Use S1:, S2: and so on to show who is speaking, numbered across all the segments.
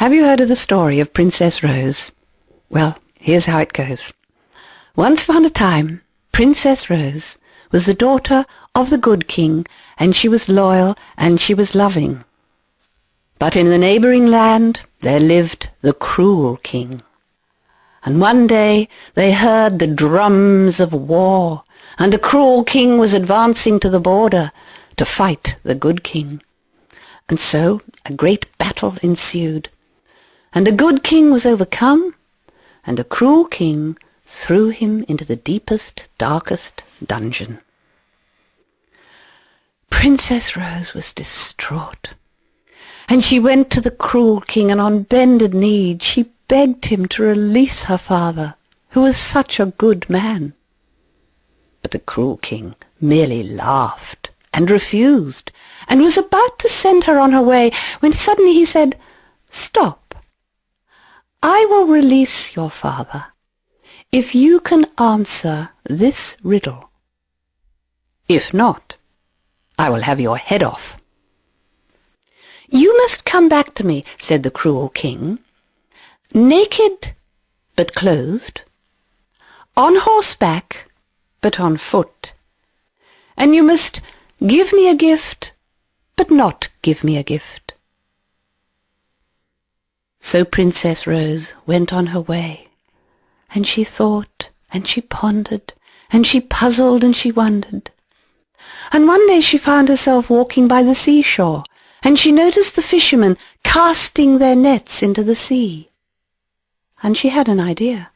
S1: Have you heard of the story of Princess Rose? Well, here's how it goes. Once upon a time, Princess Rose was the daughter of the good king, and she was loyal and she was loving. But in the neighbouring land there lived the cruel king. And one day they heard the drums of war, and the cruel king was advancing to the border to fight the good king. And so a great battle ensued, and the good king was overcome, and the cruel king threw him into the deepest, darkest dungeon. Princess Rose was distraught, and she went to the cruel king, and on bended knee she begged him to release her father, who was such a good man. But the cruel king merely laughed and refused, and was about to send her on her way, when suddenly he said, "Stop. I will release your father if you can answer this riddle. If not, I will have your head off." "You must come back to me," said the cruel king, "naked but clothed, on horseback but on foot, and you must give me a gift but not give me a gift." So Princess Rose went on her way, and she thought, and she pondered, and she puzzled, and she wondered. And one day she found herself walking by the seashore, and she noticed the fishermen casting their nets into the sea. And she had an idea,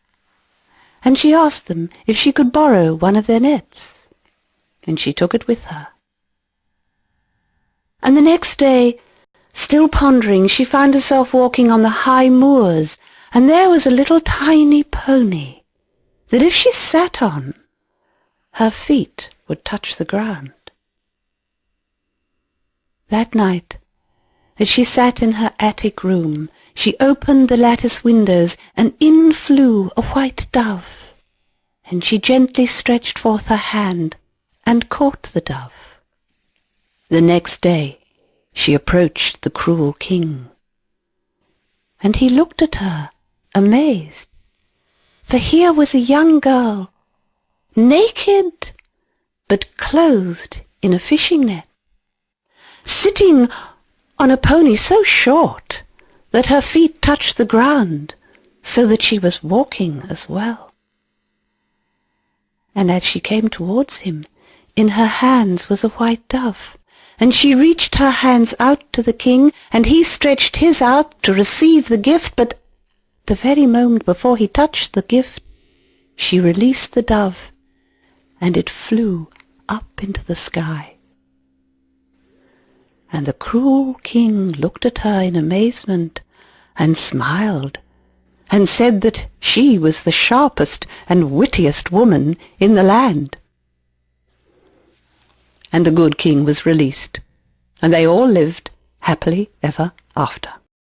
S1: and she asked them if she could borrow one of their nets, and she took it with her. And the next day, still pondering, she found herself walking on the high moors, and there was a little tiny pony that if she sat on, her feet would touch the ground. That night, as she sat in her attic room, she opened the lattice windows, and in flew a white dove, and she gently stretched forth her hand and caught the dove. The next day she approached the cruel king, and he looked at her, amazed, for here was a young girl, naked but clothed in a fishing net, sitting on a pony so short that her feet touched the ground, so that she was walking as well. And as she came towards him, in her hands was a white dove, and she reached her hands out to the king, and he stretched his out to receive the gift, but the very moment before he touched the gift, she released the dove, and it flew up into the sky. And the cruel king looked at her in amazement, and smiled, and said that she was the sharpest and wittiest woman in the land. And the good king was released, and they all lived happily ever after.